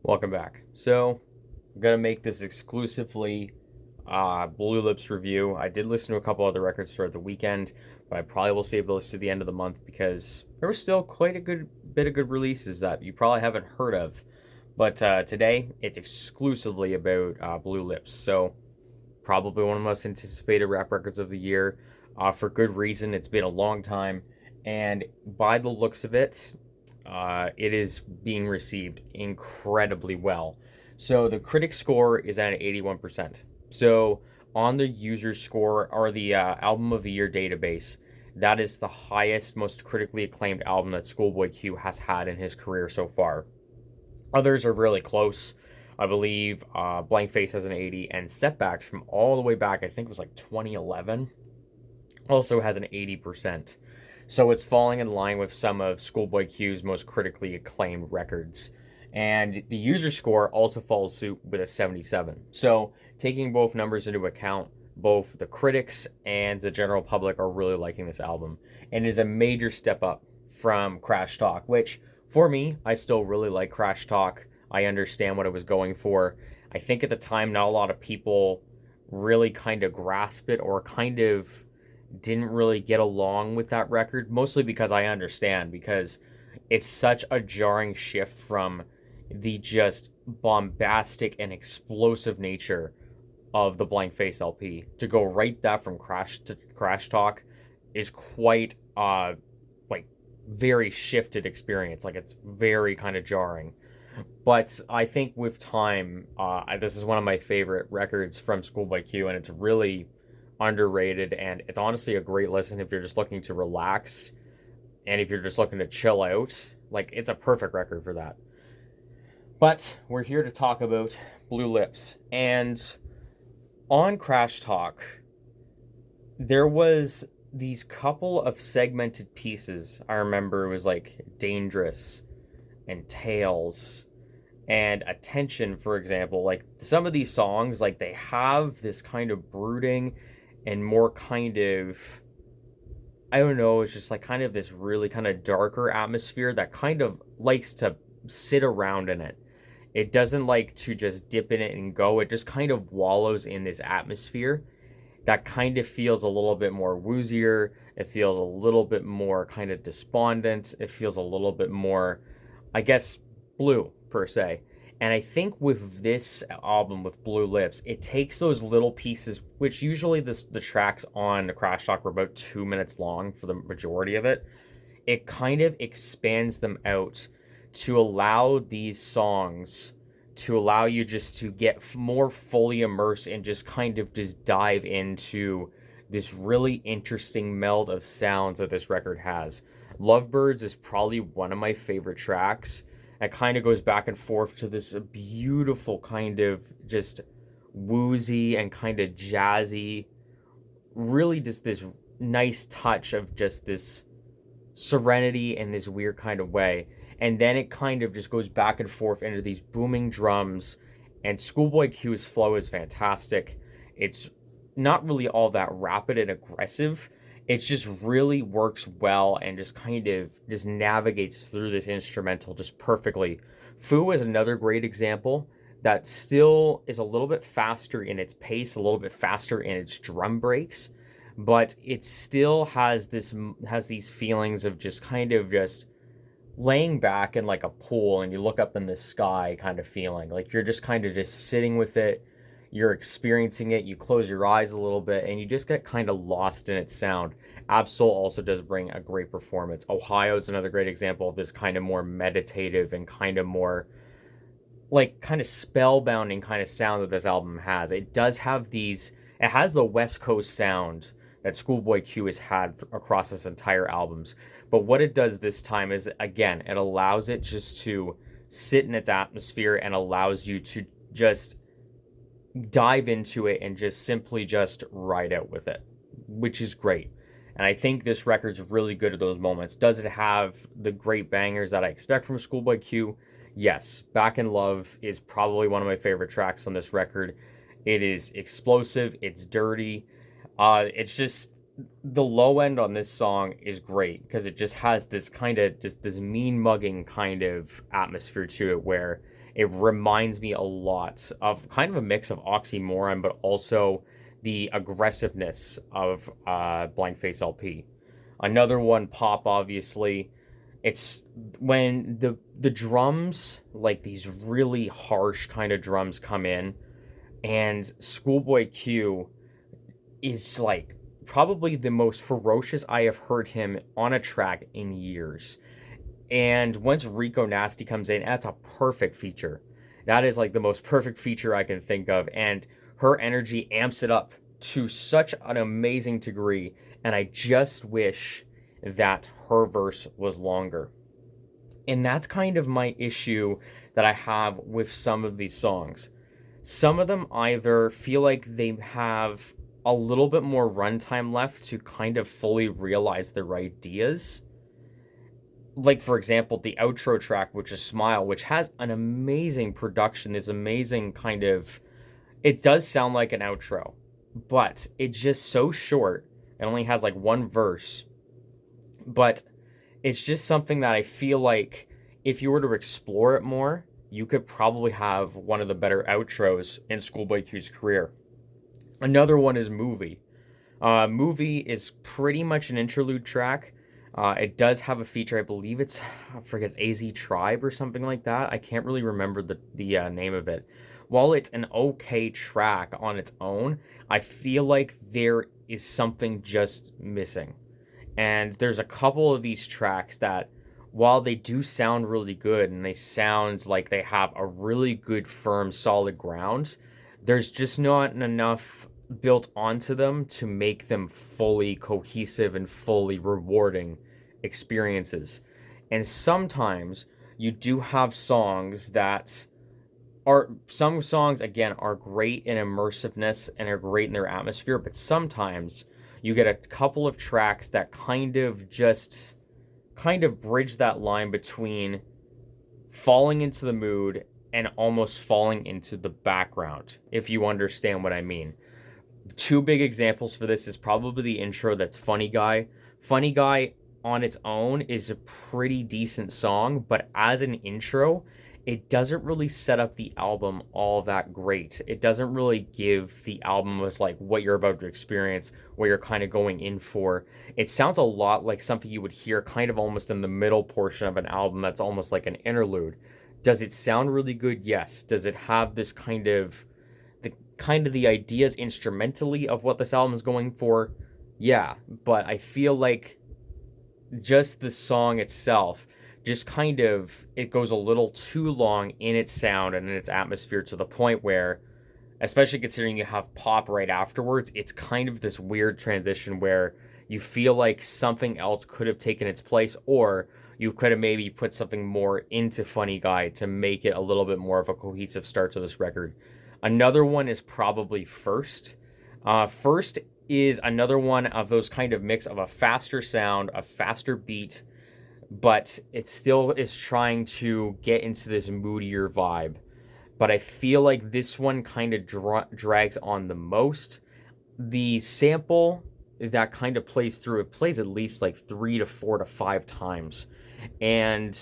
Welcome back. So, I'm gonna make this exclusively Blue Lips review. I did listen to a couple other records throughout the weekend, but I probably will save those to the end of the month because there was still quite a good bit of good releases that you probably haven't heard of. But today, it's exclusively about Blue Lips. So, probably one of the most anticipated rap records of the year, for good reason. It's been a long time, and by the looks of it, it is being received incredibly well. So the critic score is at 81%. So on the user score or the album of the year database, that is the highest, most critically acclaimed album that Schoolboy Q has had in his career so far. Others are really close. I believe Blank Face has an 80, and Setbacks from all the way back, I think it was like 2011, also has an 80%. So it's falling in line with some of Schoolboy Q's most critically acclaimed records. And the user score also follows suit with a 77. So taking both numbers into account, both the critics and the general public are really liking this album. And it is a major step up from Crash Talk, which for me, I still really like Crash Talk. I understand what it was going for. I think at the time, not a lot of people really kind of grasp it or kind of didn't really get along with that record, mostly because I understand, because it's such a jarring shift from the just bombastic and explosive nature of the Blank Face LP to go right that from Crash to Crash Talk is quite like very shifted experience. Like it's very kind of jarring. But I think with time, this is one of my favorite records from Schoolboy Q, and it's really underrated. And it's honestly a great listen if you're just looking to relax and if you're just looking to chill out. Like, it's a perfect record for that. But we're here to talk about Blue Lips. And on Crash Talk, there was these couple of segmented pieces. I remember it was like Dangerous and Tales and Attention, for example. Like some of these songs, like they have this kind of brooding and more kind of, I don't know, it's just like kind of this really kind of darker atmosphere that kind of likes to sit around in it. It doesn't like to just dip in it and go. It just kind of wallows in this atmosphere that kind of feels a little bit more woozier. It feels a little bit more kind of despondent. It feels a little bit more, I guess, blue per se. And I think with this album, with Blue Lips, it takes those little pieces, which usually the tracks on the Crash Talk were about 2 minutes long for the majority of it. It kind of expands them out to allow these songs to allow you just to get more fully immersed and just kind of just dive into this really interesting meld of sounds that this record has. Lovebirds is probably one of my favorite tracks. It kind of goes back and forth to this beautiful kind of just woozy and kind of jazzy, really just this nice touch of just this serenity in this weird kind of way. And then it kind of just goes back and forth into these booming drums. And Schoolboy Q's flow is fantastic. It's not really all that rapid and aggressive. It just really works well and just kind of just navigates through this instrumental just perfectly. Fu is another great example that still is a little bit faster in its pace, a little bit faster in its drum breaks, but it still has these feelings of just kind of just laying back in like a pool and you look up in the sky kind of feeling. Like you're just kind of just sitting with it, you're experiencing it, you close your eyes a little bit and you just get kind of lost in its sound. Absol also does bring a great performance. Ohio is another great example of this kind of more meditative and kind of more like kind of spellbounding kind of sound that this album has. It does have these, it has the West Coast sound that Schoolboy Q has had across this entire albums. But what it does this time is, again, it allows it just to sit in its atmosphere and allows you to just dive into it and just simply just ride out with it, which is great. And I think this record's really good at those moments. Does it have the great bangers that I expect from Schoolboy Q? Yes. Back in Love is probably one of my favorite tracks on this record. It is explosive. It's dirty. It's just the low end on this song is great because it just has this kind of just this mean mugging kind of atmosphere to it where it reminds me a lot of kind of a mix of oxymoron but also the aggressiveness of Blank Face LP. Another one, Pop, obviously. It's when the drums, like these really harsh kind of drums come in, and Schoolboy Q is like probably the most ferocious I have heard him on a track in years. And once Rico Nasty comes in, that's a perfect feature. That is like the most perfect feature I can think of. And her energy amps it up to such an amazing degree. And I just wish that her verse was longer. And that's kind of my issue that I have with some of these songs. Some of them either feel like they have a little bit more runtime left to kind of fully realize their ideas. Like, for example, the outro track, which is Smile, which has an amazing production, this amazing kind of. It does sound like an outro, but it's just so short. It only has like one verse. But it's just something that I feel like if you were to explore it more, you could probably have one of the better outros in Schoolboy Q's career. Another one is Movie. Movie is pretty much an interlude track. It does have a feature, I believe I forget, it's AZ Tribe or something like that. I can't really remember the name of it. While it's an okay track on its own, I feel like there is something just missing. And there's a couple of these tracks that, while they do sound really good and they sound like they have a really good, firm, solid ground, there's just not enough built onto them to make them fully cohesive and fully rewarding experiences. And sometimes you do have songs that some songs again are great in immersiveness and are great in their atmosphere, but sometimes you get a couple of tracks that kind of bridge that line between falling into the mood and almost falling into the background, if you understand what I mean. Two big examples for this is probably the intro, that's Funny Guy. Funny Guy on its own is a pretty decent song, but as an intro, it doesn't really set up the album all that great. It doesn't really give the album as like what you're about to experience, what you're kind of going in for. It sounds a lot like something you would hear kind of almost in the middle portion of an album that's almost like an interlude. Does it sound really good? Yes. Does it have this the ideas instrumentally of what this album is going for? Yeah, but I feel like just the song itself just kind of, it goes a little too long in its sound and in its atmosphere, to the point where, especially considering you have Pop right afterwards, it's kind of this weird transition where you feel like something else could have taken its place, or you could have maybe put something more into Funny Guy to make it a little bit more of a cohesive start to this record. Another one is probably First. First is another one of those kind of mix of a faster sound, a faster beat, but it still is trying to get into this moodier vibe. But I feel like this one kind of drags on the most. The sample that kind of plays through, it plays at least like 3 to 4 to 5 times. And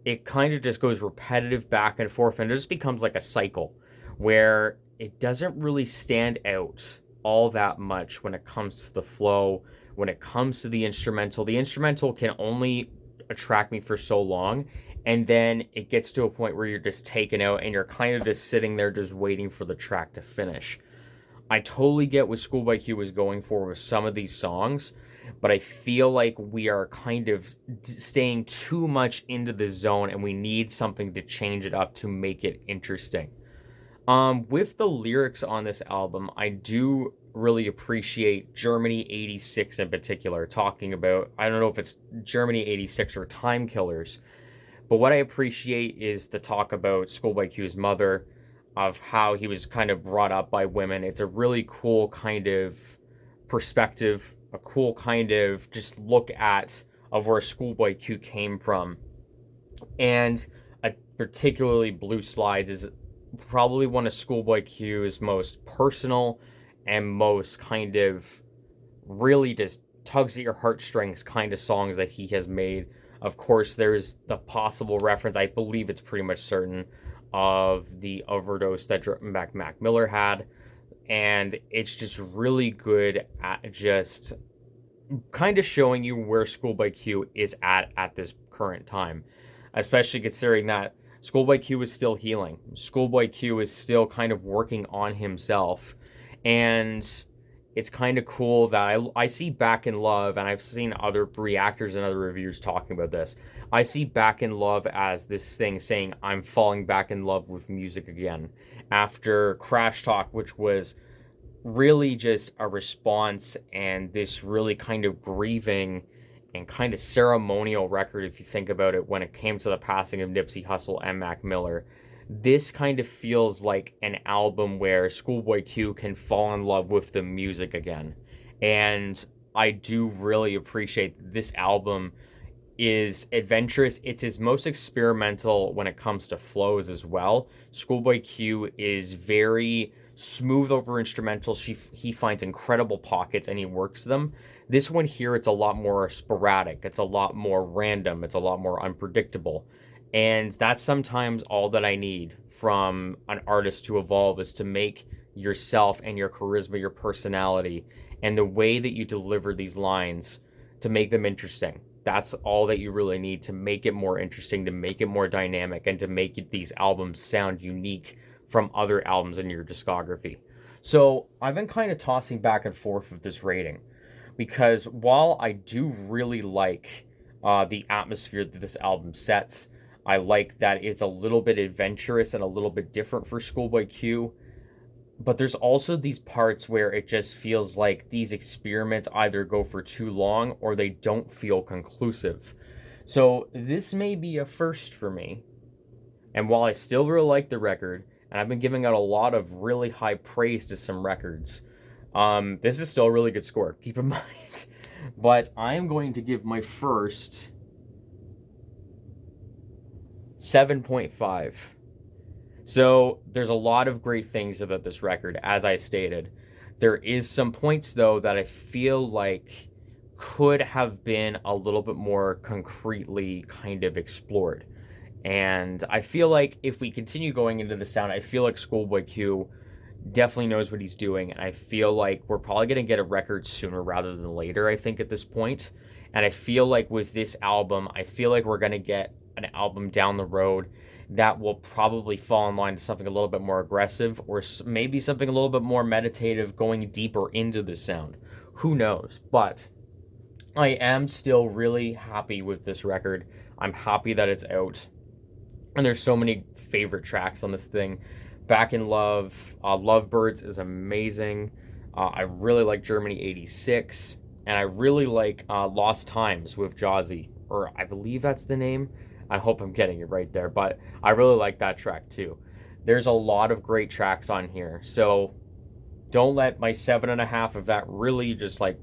it kind of just goes repetitive back and forth, and it just becomes like a cycle where it doesn't really stand out all that much when it comes to the flow, when it comes to the instrumental. The instrumental can only attract me for so long, and then it gets to a point where you're just taken out and you're kind of just sitting there just waiting for the track to finish. I totally get what Schoolboy Q was going for with some of these songs, but I feel like we are kind of staying too much into the zone and we need something to change it up to make it interesting. With the lyrics on this album, I do really appreciate Germany 86 in particular, talking about, I don't know if it's Germany 86 or Time Killers, but what I appreciate is the talk about Schoolboy Q's mother, of how he was kind of brought up by women. It's a really cool kind of perspective, a cool kind of just look at of where Schoolboy Q came from. And particularly Blue Slides is probably one of Schoolboy Q's most personal and most kind of really just tugs at your heartstrings kind of songs that he has made. Of course, there's the possible reference, I believe it's pretty much certain, of the overdose that Mac Miller had. And it's just really good at just kind of showing you where Schoolboy Q is at this current time, especially considering that Schoolboy Q is still healing. Schoolboy Q is still kind of working on himself, and it's kind of cool that I see Back in Love, and I've seen other reactors and other reviewers talking about this. I see Back in Love as this thing saying, I'm falling back in love with music again. After Crash Talk, which was really just a response and this really kind of grieving and kind of ceremonial record, if you think about it, when it came to the passing of Nipsey Hussle and Mac Miller. This kind of feels like an album where Schoolboy Q can fall in love with the music again. And I do really appreciate this album is adventurous. It's his most experimental when it comes to flows as well. Schoolboy Q is very smooth over instrumentals. He finds incredible pockets and he works them. This one here, it's a lot more sporadic. It's a lot more random. It's a lot more unpredictable. And that's sometimes all that I need from an artist to evolve, is to make yourself and your charisma, your personality, and the way that you deliver these lines to make them interesting. That's all that you really need to make it more interesting, to make it more dynamic, and to make these albums sound unique from other albums in your discography. So I've been kind of tossing back and forth with this rating, because while I do really like the atmosphere that this album sets, I like that it's a little bit adventurous and a little bit different for Schoolboy Q, but there's also these parts where it just feels like these experiments either go for too long or they don't feel conclusive. So this may be a first for me, and while I still really like the record, and I've been giving out a lot of really high praise to some records, this is still a really good score, keep in mind. But I am going to give my first 7.5. So there's a lot of great things about this record, as I stated. There is some points, though, that I feel like could have been a little bit more concretely kind of explored. And I feel like if we continue going into the sound, I feel like Schoolboy Q definitely knows what he's doing. And I feel like we're probably going to get a record sooner rather than later, I think, at this point. And I feel like with this album, I feel like we're going to get an album down the road that will probably fall in line to something a little bit more aggressive, or maybe something a little bit more meditative, going deeper into the sound. Who knows? But I am still really happy with this record. I'm happy that it's out. And there's so many favorite tracks on this thing. Back in Love, Lovebirds is amazing. I really like Germany 86. And I really like Lost Times with Jazzy, or I believe that's the name. I hope I'm getting it right there, but I really like that track too. There's a lot of great tracks on here, so don't let my 7.5 of that really just like,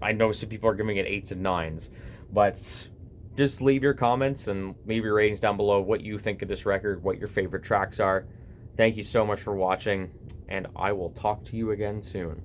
I know some people are giving it 8s and 9s, but just leave your comments and leave your ratings down below, what you think of this record, what your favorite tracks are. Thank you so much for watching, and I will talk to you again soon.